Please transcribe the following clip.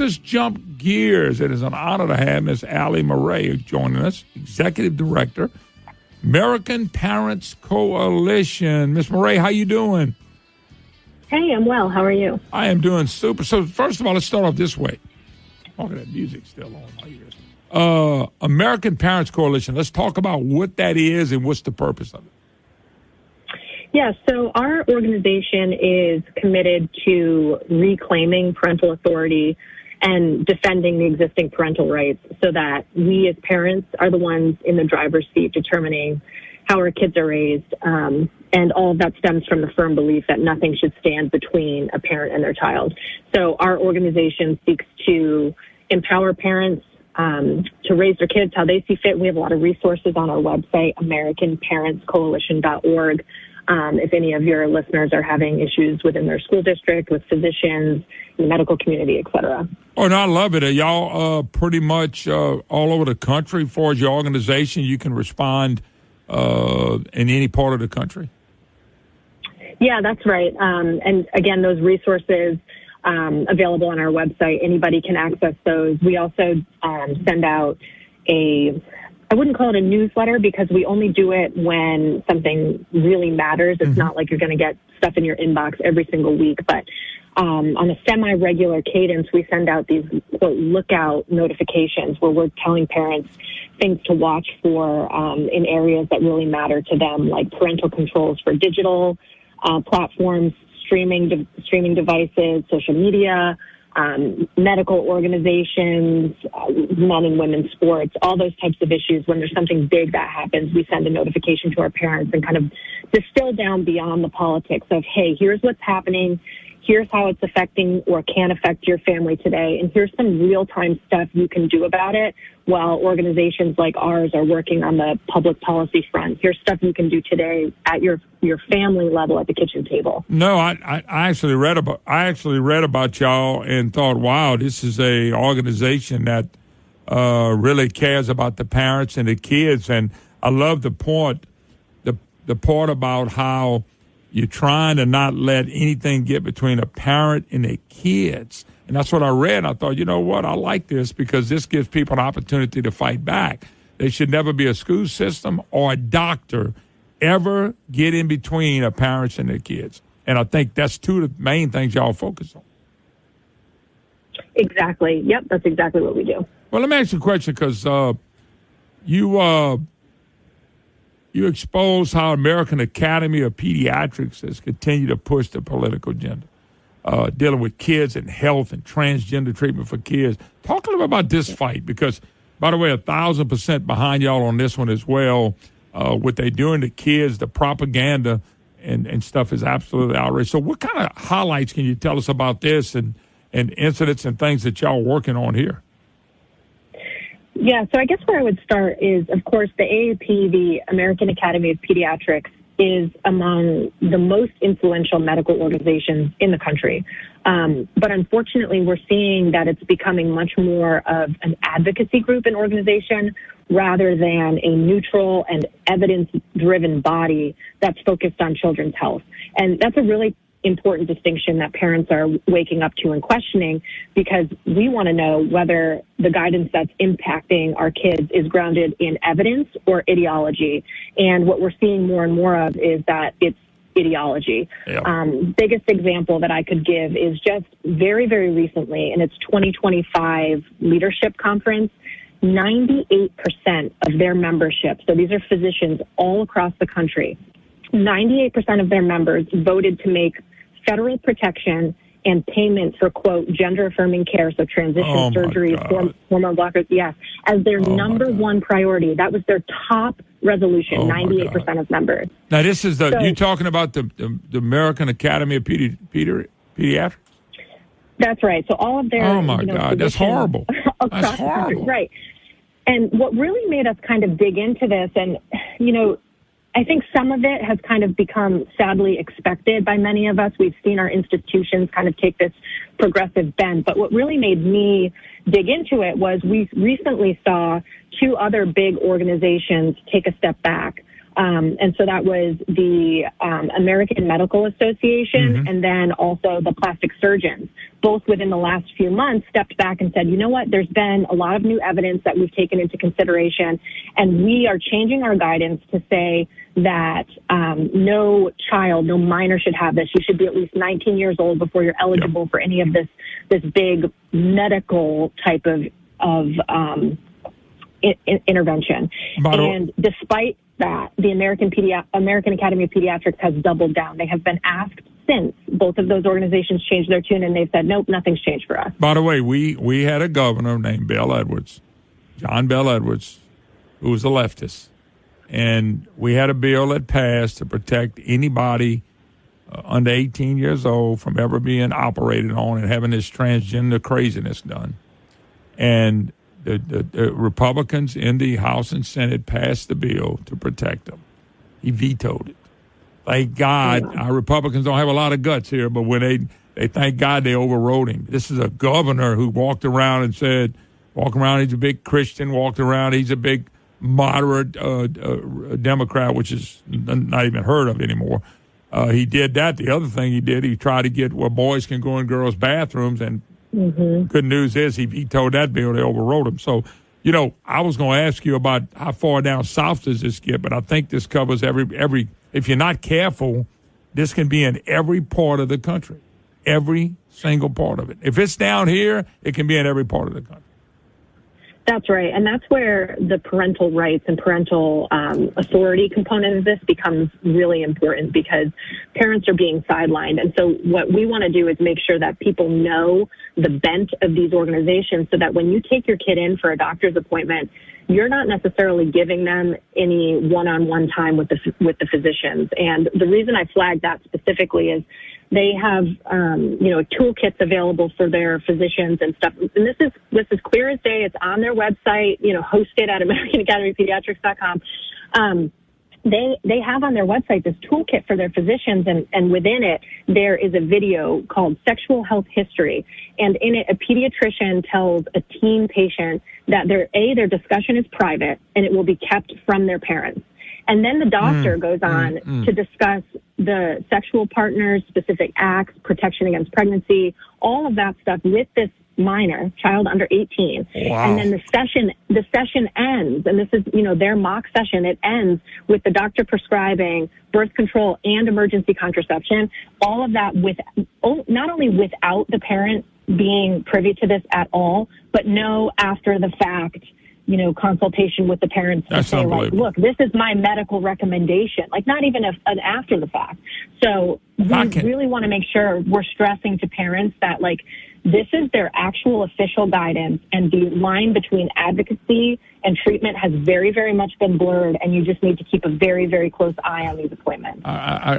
let's jump gears. It is an honor to have Miss Alleigh Marre joining us, Executive Director, American Parents Coalition. Miss Marre, how you doing? Hey, I'm well. How are you? I am doing super. So first of all, let's start off this way. Oh, that music's still on my ears. American Parents Coalition. Let's talk about what that is and what's the purpose of it. Yeah, so our organization is committed to reclaiming parental authority and defending the existing parental rights so that we as parents are the ones in the driver's seat determining how our kids are raised. And all of that stems from the firm belief that nothing should stand between a parent and their child. So our organization seeks to empower parents to raise their kids how they see fit. We have a lot of resources on our website, AmericanParentsCoalition.org. If any of your listeners are having issues within their school district, with physicians, the medical community, et cetera. Oh, and I love it. Are y'all pretty much all over the country as far as your organization? You can respond in any part of the country? Yeah, that's right. And again, those resources available on our website, anybody can access those. We also send out I wouldn't call it a newsletter because we only do it when something really matters. It's not like you're going to get stuff in your inbox every single week, but on a semi-regular cadence, we send out these quote, lookout notifications where we're telling parents things to watch for in areas that really matter to them, like parental controls for digital platforms, streaming devices, social media, medical organizations, men and women's sports, all those types of issues. When there's something big that happens, we send a notification to our parents and kind of distill down beyond the politics of, hey, here's what's happening. Here's how it's affecting or can affect your family today. And here's some real-time stuff you can do about it while organizations like ours are working on the public policy front. Here's stuff you can do today at your family level at the kitchen table. No, I actually read about y'all and thought, wow, this is a organization that really cares about the parents and the kids. And I love the point, the part about how you're trying to not let anything get between a parent and their kids. And that's what I read. I thought, you know what, I like this because this gives people an opportunity to fight back. There should never be a school system or a doctor ever get in between a parent and their kids. And I think that's two of the main things y'all focus on. Exactly. Yep, that's exactly what we do. Well, let me ask you a question because you expose how American Academy of Pediatrics has continued to push the political agenda, dealing with kids and health and transgender treatment for kids. Talk a little bit about this fight because, by the way, 1,000% behind y'all on this one as well. What they're doing to kids, the propaganda and stuff is absolutely outrageous. So what kind of highlights can you tell us about this and incidents and things that y'all are working on here? Yeah, so I guess where I would start is, of course, the AAP, the American Academy of Pediatrics, is among the most influential medical organizations in the country. But unfortunately, we're seeing that it's becoming much more of an advocacy group and organization rather than a neutral and evidence-driven body that's focused on children's health. And that's a really important distinction that parents are waking up to and questioning because we want to know whether the guidance that's impacting our kids is grounded in evidence or ideology. And what we're seeing more and more of is that it's ideology. Yeah. Biggest example that I could give is just very, very recently in its 2025 leadership conference, 98% of their membership, so these are physicians all across the country, 98% of their members voted to make federal protection and payment for, quote, gender-affirming care, so transition surgery, hormone blockers, yes, as their number one priority. That was their top resolution, 98% of members. Now, this is you talking about the American Academy of Pediatrics? That's right. So all of their God, that's horrible. That's horrible. Right. And what really made us kind of dig into this, and, I think some of it has kind of become sadly expected by many of us. We've seen our institutions kind of take this progressive bend. But what really made me dig into it was we recently saw two other big organizations take a step back. And so that was the American Medical Association and then also the plastic surgeons. Both within the last few months stepped back and said, you know what, there's been a lot of new evidence that we've taken into consideration, and we are changing our guidance to say that no child, no minor should have this. You should be at least 19 years old before you're eligible for any of this big medical type of intervention. And despite that, the American Academy of Pediatrics has doubled down. They have been asked since both of those organizations changed their tune, and they've said, nope, nothing's changed for us. By the way, we had a governor named Bell Edwards, John Bell Edwards, who was a leftist. And we had a bill that passed to protect anybody under 18 years old from ever being operated on and having this transgender craziness done. And the Republicans in the House and Senate passed the bill to protect them. He vetoed it. Thank God, our Republicans don't have a lot of guts here, but when they thank God they overrode him. This is a governor who walked around and said, he's a big Christian, walked around, he's a big moderate Democrat, which is not even heard of anymore. He did that. The other thing he did, he tried to get where boys can go in girls' bathrooms, and good news is he vetoed that bill. They overrode him. So, you know, I was going to ask you about how far down south does this get, but I think this covers every. If you're not careful, this can be in every part of the country, every single part of it. If it's down here, it can be in every part of the country. That's right. And that's where the parental rights and parental authority component of this becomes really important, because parents are being sidelined. And so what we want to do is make sure that people know the bent of these organizations, so that when you take your kid in for a doctor's appointment, you're not necessarily giving them any one-on-one time with the physicians. And the reason I flagged that specifically is they have, toolkits available for their physicians and stuff. And this is clear as day. It's on their website, hosted at AmericanAcademyPediatrics.com. They have on their website this toolkit for their physicians, and within it, there is a video called Sexual Health History. And in it, a pediatrician tells a teen patient that their discussion is private and it will be kept from their parents. And then the doctor goes on to discuss the sexual partners, specific acts, protection against pregnancy, all of that stuff with this minor, child under 18. Wow. And then the session ends, and this is, their mock session. It ends with the doctor prescribing birth control and emergency contraception, all of that not only without the parent being privy to this at all, but no after the fact, consultation with the parents to say, like, look, this is my medical recommendation, like not even an after the fact. So we really want to make sure we're stressing to parents that, like, this is their actual official guidance, and the line between advocacy and treatment has very, very much been blurred, and you just need to keep a very, very close eye on these appointments.